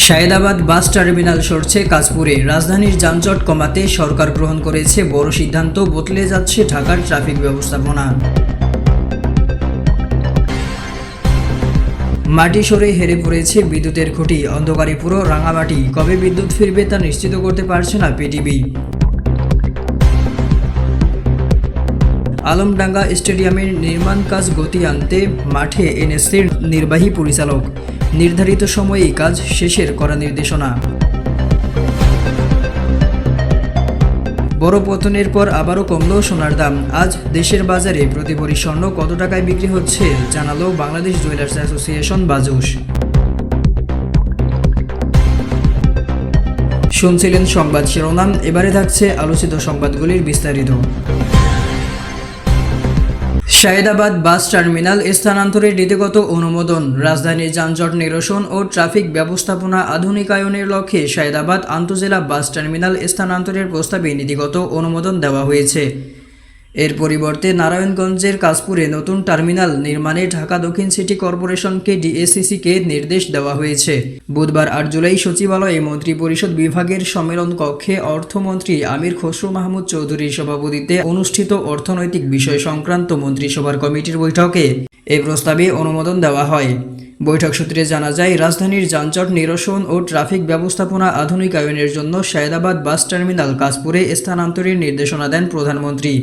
Sayedabad bus terminal সরছে কাশপুরে। রাজধানীর যানজট কমাতে সরকার গ্রহণ করেছে বড় সিদ্ধান্ত, বদলে যাচ্ছে ঢাকার ট্রাফিক ব্যবস্থাপনা। মাটি সরে হেরে পড়েছে বিদ্যুতের খুঁটি, অন্ধকারে পুরো রাঙামাটি। কবে বিদ্যুৎ ফিরবে তা নিশ্চিত করতে পারছে না পিটিবি। আলমডাঙ্গা স্টেডিয়ামের নির্মাণ কাজ গতি আনতে মাঠে এনএসসির নির্বাহী পরিচালক। নির্ধারিত সময়ে কাজ শেষের করা নির্দেশনা। বড় পতনের পর আবারও কমল সোনার দাম। আজ দেশের বাজারে প্রতি ভরি স্বর্ণ কত টাকায় বিক্রি হচ্ছে জানালো বাংলাদেশ জুয়েলার্স অ্যাসোসিয়েশন বাজুস। শুনছিলেন সংবাদ শিরোনাম, এবারে থাকছে আলোচিত সংবাদগুলির বিস্তারিত। সায়েদাবাদ বাস টার্মিনাল স্থানান্তরের নীতিগত অনুমোদন। রাজধানীর যানজট নিরসন ও ট্রাফিক ব্যবস্থাপনা আধুনিকায়নের লক্ষ্যে সায়েদাবাদ আন্তজেলা বাস টার্মিনাল স্থানান্তরের প্রস্তাবে নীতিগত অনুমোদন দেওয়া হয়েছে। এর পরিবর্তে নারায়ণগঞ্জের কাশপুরে নতুন টার্মিনাল নির্মাণে ঢাকা দক্ষিণ সিটি কর্পোরেশনকে ডিএসসিসিকে নির্দেশ দেওয়া হয়েছে। বুধবার ৮ জুলাই সচিবালয়ে মন্ত্রিপরিষদ বিভাগের সম্মেলন কক্ষে অর্থমন্ত্রী আমির খসরু মাহমুদ চৌধুরীর সভাপতিত্বে অনুষ্ঠিত অর্থনৈতিক বিষয় সংক্রান্ত মন্ত্রিসভার কমিটির বৈঠকে এই প্রস্তাবে অনুমোদন দেওয়া হয়। বৈঠক সূত্রে জানা যায়, রাজধানীর যানজট নিরসন ও ট্রাফিক ব্যবস্থাপনা আধুনিকায়নের জন্য সায়েদাবাদ বাস টার্মিনাল কাশপুরে স্থানান্তরের নির্দেশনা দেন প্রধানমন্ত্রী।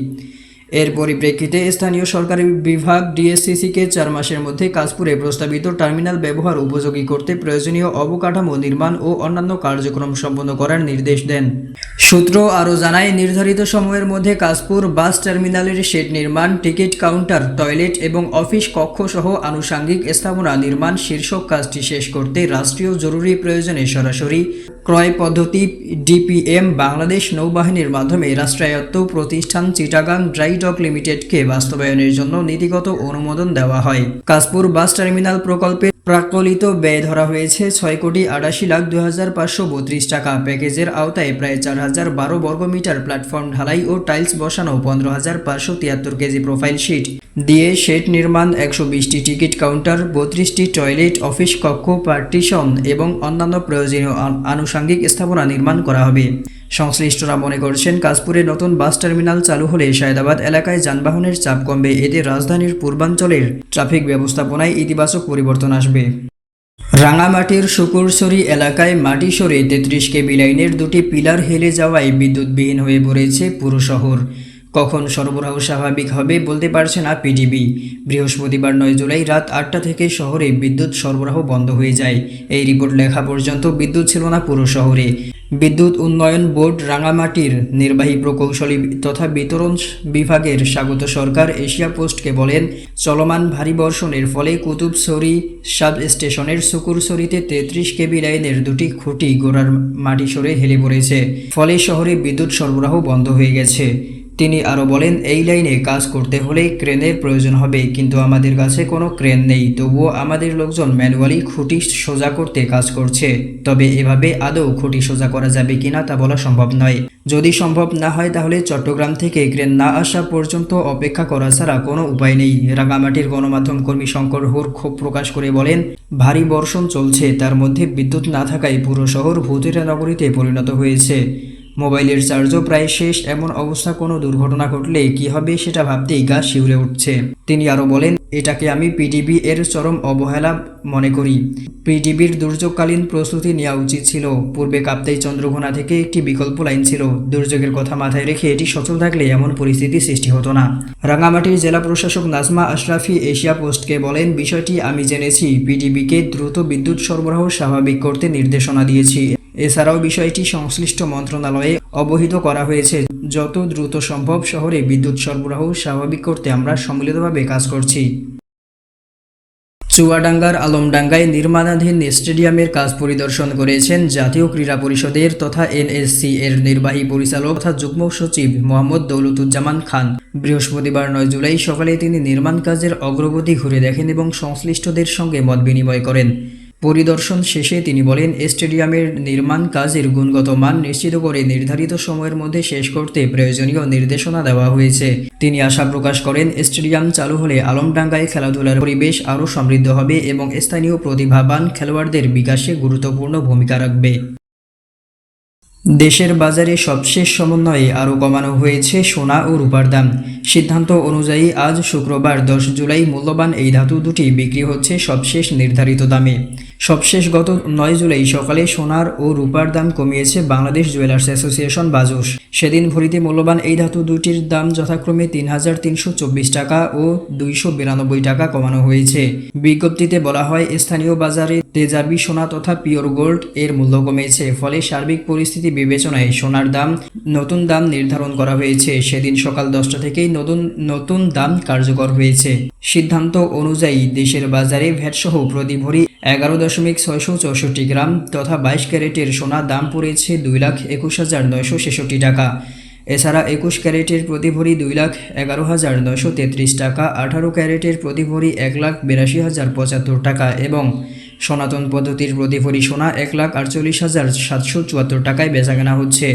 এর পরিপ্রেক্ষিতে স্থানীয় সরকারি বিভাগ ডিএসসিসিকে ৪ মাসের মধ্যে কাশপুরে প্রস্তাবিত টার্মিনাল ব্যবহার উপযোগী করতে প্রয়োজনীয় অবকাঠামো নির্মাণ ও অন্যান্য কার্যক্রম সম্পন্ন করার নির্দেশ দেন। সূত্র আরও জানায়, নির্ধারিত সময়ের মধ্যে কাশপুর বাস টার্মিনালের শেড নির্মাণ, টিকিট কাউন্টার, টয়লেট এবং অফিস কক্ষ সহ আনুষঙ্গিক স্থাপনা নির্মাণ শীর্ষক কাজটি শেষ করতে রাষ্ট্রীয় জরুরি প্রয়োজনে সরাসরি ক্রয় পদ্ধতি ডিপিএম বাংলাদেশ নৌবাহিনীর মাধ্যমে রাষ্ট্রায়ত্ত প্রতিষ্ঠান চিটাগাং ড্রাই ডক লিমিটেডকে বাস্তবায়নের জন্য নীতিগত অনুমোদন দেওয়া হয়। কাশপুর বাস টার্মিনাল প্রকল্পে প্রাক্কলিত ব্যয় ধরা হয়েছে ৬,৮৮,২,৫৩২ টাকা। প্যাকেজের আওতায় প্রায় ৪,০১২ বর্গমিটার প্ল্যাটফর্ম ঢালাই ও টাইলস বসানো, ১৫,৫৭৩ কেজি প্রোফাইল শিট দিয়ে শেড নির্মাণ, ১২০টি টিকিট কাউন্টার, ৩২টি টয়লেট, অফিস কক্ষ, পার্টিশন এবং অন্যান্য প্রয়োজনীয় আনুষঙ্গিক স্থাপনা নির্মাণ করা হবে। সংশ্লিষ্টরা মনে করছেন, কাশপুরে নতুন বাস টার্মিনাল চালু হলে সায়েদাবাদ এলাকায় যানবাহনের চাপ কমবে। এতে রাজধানীর পূর্বাঞ্চলের ট্রাফিক ব্যবস্থাপনায় ইতিবাচক পরিবর্তন আসবে। রাঙামাটির শুকুরছড়ি এলাকায় মাটি সরে ৩৩ কেবি লাইনের 2টি পিলার হেলে যাওয়ায় বিদ্যুৎবিহীন হয়ে পড়েছে পুরো শহর। কখন সরবরাহ স্বাভাবিক হবে বলতে পারছে না পিডিবি। বৃহস্পতিবার ৯ জুলাই রাত ৮টা থেকে শহরে বিদ্যুৎ সরবরাহ বন্ধ হয়ে যায়। এই রিপোর্ট লেখা পর্যন্ত বিদ্যুৎ ছিল না পুরো শহরে। বিদ্যুৎ উন্নয়ন বোর্ড রাঙামাটির নির্বাহী প্রকৌশলী তথা বিতরণ বিভাগের স্বাগত সরকার এশিয়া পোস্টকে বলেন, চলমান ভারী বর্ষণের ফলে কুতুবছড়ি সাব স্টেশনের শুকুরছড়িতে ৩৩ কেবি লাইনের 2টি খুঁটি গোড়ার মাটি সরে হেলে পড়েছে। ফলে শহরে বিদ্যুৎ সরবরাহ বন্ধ হয়ে গেছে। তিনি আরও বলেন, এই লাইনে কাজ করতে হলে ক্রেনের প্রয়োজন হবে, কিন্তু আমাদের কাছে কোনো ক্রেন নেই। তবুও আমাদের লোকজন ম্যানুয়ালি খুঁটি সোজা করতে কাজ করছে। তবে এভাবে আদৌ খুঁটি সোজা করা যাবে কিনা তা বলা সম্ভব নয়। যদি সম্ভব না হয় তাহলে চট্টগ্রাম থেকে ক্রেন না আসা পর্যন্ত অপেক্ষা করা ছাড়া কোনো উপায় নেই। রাঙামাটির গণমাধ্যম কর্মী শঙ্কর হোর ক্ষোভ প্রকাশ করে বলেন, ভারী বর্ষণ চলছে, তার মধ্যে বিদ্যুৎ না থাকায় পুরো শহর ভূতের নগরীতে পরিণত হয়েছে। মোবাইলের চার্জও প্রায় শেষ। এমন অবস্থা কোনো দুর্ঘটনা ঘটলে কি হবে সেটা ভাবতেই গা শিউরে উঠছে। তিনি আরও বলেন, এটাকে আমি পিডিবি এর চরম অবহেলা মনে করি। পিডিবির দুর্যোগকালীন প্রস্তুতি নেওয়া উচিত ছিল। পূর্বে কাপ্তাই চন্দ্রঘোনা থেকে একটি বিকল্প লাইন ছিল। দুর্যোগের কথা মাথায় রেখে এটি সচল থাকলে এমন পরিস্থিতি সৃষ্টি হতো না। রাঙামাটির জেলা প্রশাসক নাজমা আশরাফি এশিয়া পোস্টকে বলেন, বিষয়টি আমি জেনেছি। পিডিবিকে দ্রুত বিদ্যুৎ সরবরাহ স্বাভাবিক করতে নির্দেশনা দিয়েছি। এছাড়াও বিষয়টি সংশ্লিষ্ট মন্ত্রণালয়ে অবহিত করা হয়েছে। যত দ্রুত সম্ভব শহরে বিদ্যুৎ সরবরাহ স্বাভাবিক করতে আমরা সম্মিলিতভাবে কাজ করছি। চুয়াডাঙ্গার আলমডাঙ্গায় নির্মাণাধীন স্টেডিয়ামের কাজ পরিদর্শন করেছেন জাতীয় ক্রীড়া পরিষদের তথা এনএসসি এর নির্বাহী পরিচালক তথা যুগ্ম সচিব মোহাম্মদ দৌলতুজ্জামান খান। বৃহস্পতিবার ৯ জুলাই সকালে তিনি নির্মাণ কাজের অগ্রগতি ঘুরে দেখেন এবং সংশ্লিষ্টদের সঙ্গে মত বিনিময় করেন। পরিদর্শন শেষে তিনি বলেন, স্টেডিয়ামের নির্মাণ কাজের গুণগত মান নিশ্চিত করে নির্ধারিত সময়ের মধ্যে শেষ করতে প্রয়োজনীয় নির্দেশনা দেওয়া হয়েছে। তিনি আশা প্রকাশ করেন, স্টেডিয়াম চালু হলে আলমডাঙ্গায় খেলাধুলার পরিবেশ আরও সমৃদ্ধ হবে এবং স্থানীয় প্রতিভাবান খেলোয়াড়দের বিকাশে গুরুত্বপূর্ণ ভূমিকা রাখবে। দেশের বাজারে সবশেষ সমন্বয়ে আরও কমানো হয়েছে সোনা ও রূপার দাম। সিদ্ধান্ত অনুযায়ী আজ শুক্রবার 10 জুলাই মূল্যবান এই ধাতু দুটি বিক্রি হচ্ছে সবশেষ নির্ধারিত দামে। সবশেষ গত 9 জুলাই সকালে সোনার ও রূপার দাম কমিয়েছে বাংলাদেশ জুয়েলার্স অ্যাসোসিয়েশন বাজুস। সেদিন ভরিতে মূল্যবান এই ধাতু দুটির দাম যথাক্রমে ৩,৩24 টাকা ও 292 টাকা কমানো হয়েছে। বিজ্ঞপ্তিতে বলা হয়, স্থানীয় বাজারে তেজাবি সোনা তথা পিওর গোল্ড এর মূল্য কমেছে, ফলে সার্বিক পরিস্থিতি বিবেচনায় সোনার নতুন দাম নির্ধারণ করা হয়েছে। সেদিন সকাল 10টা থেকেই নতুন দাম কার্যকর হয়েছে। সিদ্ধান্ত অনুযায়ী দেশের বাজারে ভ্যাটসহ প্রতি ভরি 11.664 গ্রাম তথা 22 ক্যারেটের সোনা দাম পড়েছে 2,21,966 টাকা। এছাড়া 21 ক্যারেটের প্রতি ভরি 2,11,933 টাকা, 18 ক্যারেটের প্রতি ভরি 1,82,075 টাকা এবং সনাতন পদ্ধতির প্রতি ভরি সোনা 1,48,774 টাকায় বেচাকেনা হচ্ছে।